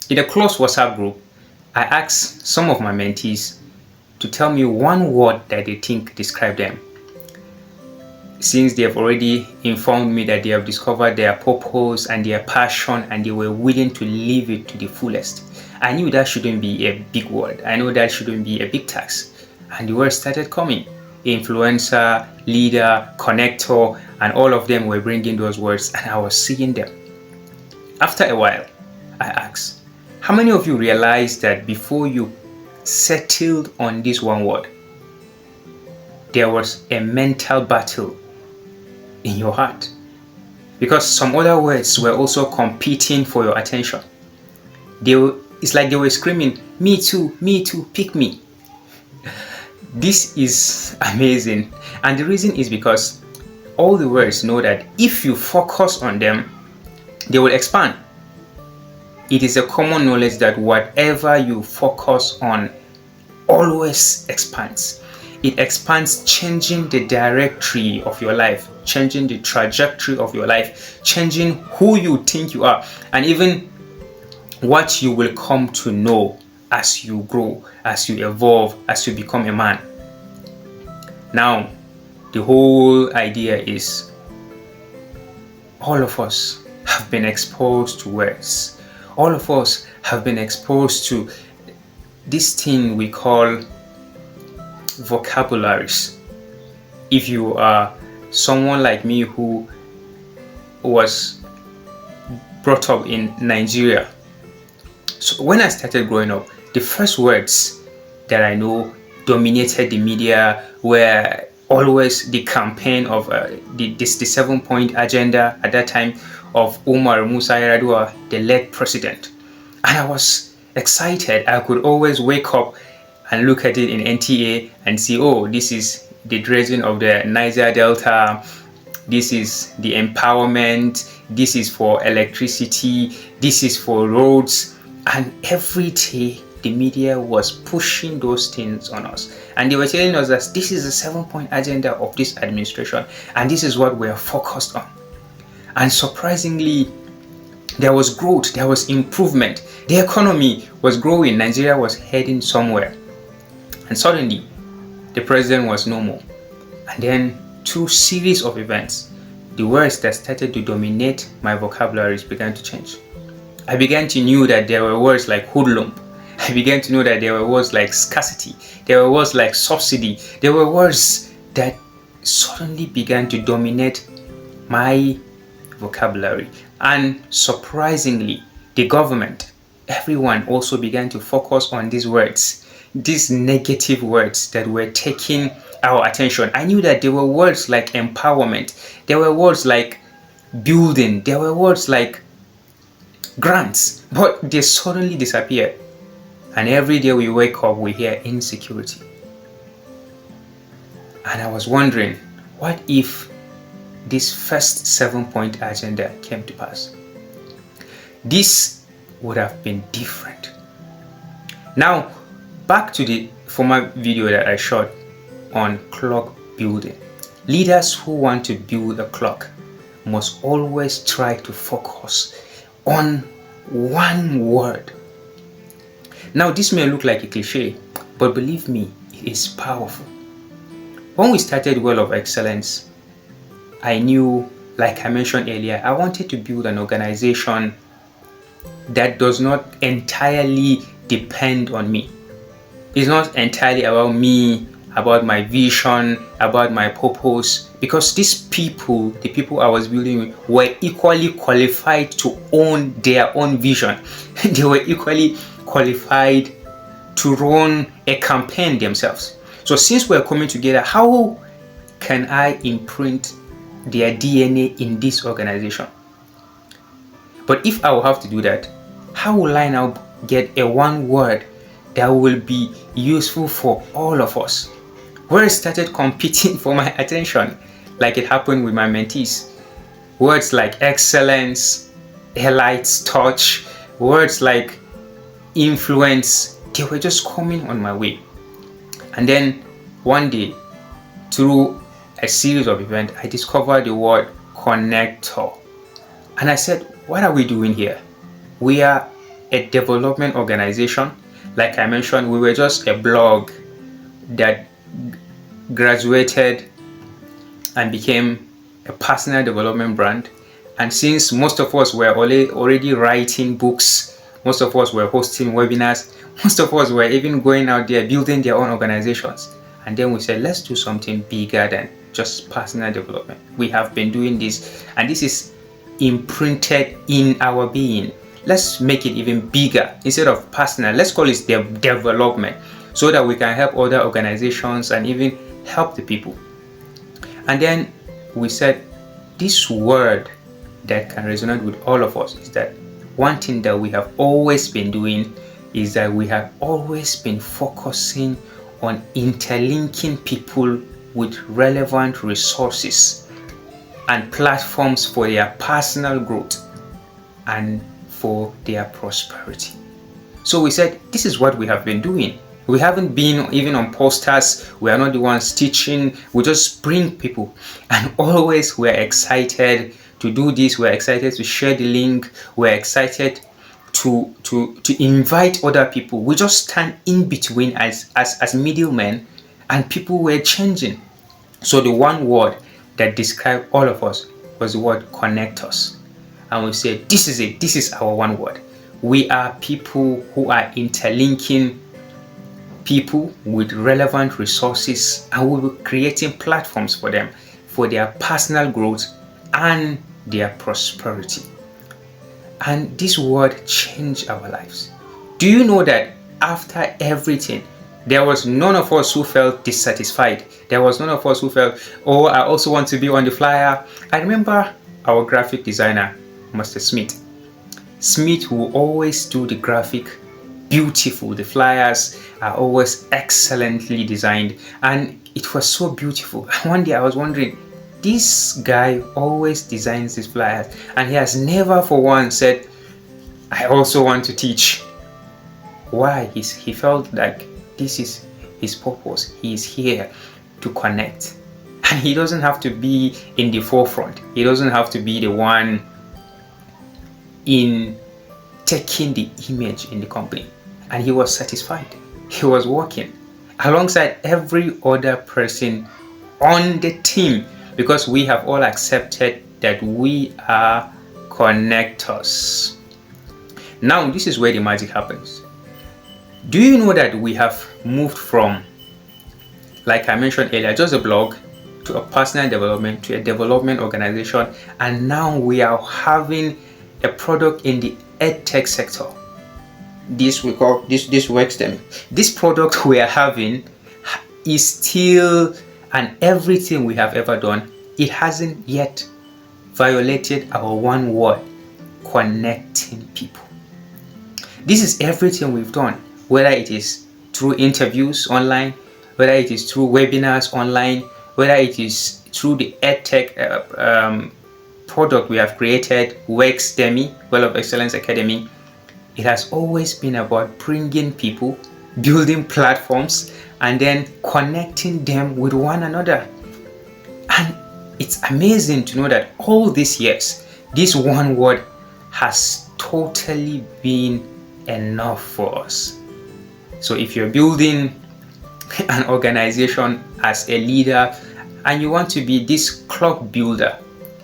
In a close WhatsApp group, I asked some of my mentees to tell me one word that they think describe them. Since they have already informed me that they have discovered their purpose and their passion and they were willing to live it to the fullest, I knew that shouldn't be a big word. I know that shouldn't be a big task. And the words started coming. Influencer, leader, connector, and all of them were bringing those words and I was seeing them. After a while, I asked, how many of you realized that before you settled on this one word, there was a mental battle in your heart? Because some other words were also competing for your attention. It's like they were screaming, me too, pick me. This is amazing. And the reason is because all the words know that if you focus on them, they will expand. It is a common knowledge that whatever you focus on always expands. It expands, changing the directory of your life, changing the trajectory of your life, changing who you think you are, and even what you will come to know as you grow, as you evolve, as you become a man. Now, the whole idea is all of us have been exposed to words. All of us have been exposed to this thing we call vocabularies. If you are someone like me who was brought up in Nigeria, so when I started growing up, the first words that I know dominated the media were always the campaign of the 7-point agenda at that time of Umar Musa Yar'Adua, the late president. And I was excited. I could always wake up and look at it in NTA and see, oh, this is the dredging of the Niger Delta, this is the empowerment, this is for electricity, this is for roads. And every day the media was pushing those things on us. And they were telling us that this is the 7-point agenda of this administration and this is what we are focused on. And surprisingly, there was growth, there was improvement. The economy was growing, Nigeria was heading somewhere. And suddenly, the president was no more. And then, through series of events, the words that started to dominate my vocabularies began to change. I began to know that there were words like hoodlum. I began to know that there were words like scarcity. There were words like subsidy. There were words that suddenly began to dominate my vocabulary. And surprisingly, the government, everyone also began to focus on these words, these negative words that were taking our attention. I knew that there were words like empowerment, there were words like building, there were words like grants, but they suddenly disappeared. And every day we wake up, we hear insecurity. And I was wondering, what if this first 7-point agenda came to pass? This would have been different. Now, back to the former video that I shot on clock building. Leaders who want to build a clock must always try to focus on one word. Now, this may look like a cliche, but believe me, it is powerful. When we started Well of Excellence, I knew, like I mentioned earlier, I wanted to build an organization that does not entirely depend on me. It's not entirely about me, about my vision, about my purpose, because these people, the people I was building with, were equally qualified to own their own vision. They were equally qualified to run a campaign themselves. So since we're coming together, how can I imprint their DNA in this organization? But if I will have to do that, how will I now get a one word that will be useful for all of us? Words started competing for my attention, like it happened with my mentees. Words like excellence, elite's touch, words like influence, they were just coming on my way. And then one day, through a series of events, I discovered the word connector. And I said, what are we doing here? We are a development organization. Like I mentioned, we were just a blog that graduated and became a personal development brand. And since most of us were already writing books, most of us were hosting webinars, most of us were even going out there building their own organizations. And then we said, let's do something bigger than just personal development. We have been doing this, and this is imprinted in our being. Let's make it even bigger. Instead of personal, let's call it development, so that we can help other organizations and even help the people. And then we said, this word that can resonate with all of us is that one thing that we have always been doing is that we have always been focusing on interlinking people with relevant resources and platforms for their personal growth and for their prosperity. So we said, this is what we have been doing. We haven't been even on posters. We are not the ones teaching. We just bring people, and always we're excited to do this. We're excited to share the link. We're excited to invite other people. We just stand in between as middlemen, and people were changing. So the one word that described all of us was the word connect us. And we said, this is it. This is our one word. We are people who are interlinking people with relevant resources, and we will be creating platforms for them for their personal growth and their prosperity. And this word changed our lives. Do you know that after everything, there was none of us who felt dissatisfied? There was none of us who felt, oh, I also want to be on the flyer. I remember our graphic designer, Mr. Smith. Smith will always do the graphic beautiful. The flyers are always excellently designed, and it was so beautiful. One day I was wondering, this guy always designs his flyers, and he has never for once said, I also want to teach. Why? He felt like this is his purpose. He is here to connect, and he doesn't have to be in the forefront. He doesn't have to be the one in taking the image in the company. And he was satisfied. He was working alongside every other person on the team, because we have all accepted that we are connectors. Now, this is where the magic happens. Do you know that we have moved from, like I mentioned earlier, just a blog to a personal development to a development organization, and now we are having a product in the edtech sector. This we call this Wexdemy. This product we are having is still, and everything we have ever done, it hasn't yet violated our one word: connecting people. This is everything we've done, whether it is through interviews online, whether it is through webinars online, whether it is through the edtech product we have created, Wexdemy, Well of Excellence Academy. It has always been about bringing people, building platforms, and then connecting them with one another. And it's amazing to know that all these years, this one word has totally been enough for us. So if you're building an organization as a leader and you want to be this clock builder,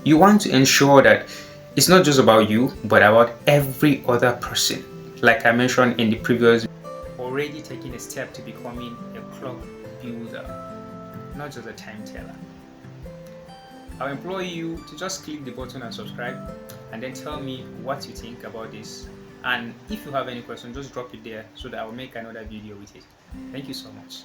you want to ensure that it's not just about you, but about every other person. Like I mentioned in the previous, already taking a step to becoming a clock builder, not just a time teller. I'll implore you to just click the button and subscribe, and then tell me what you think about this. And if you have any questions, just drop it there so that I will make another video with it. Thank you so much.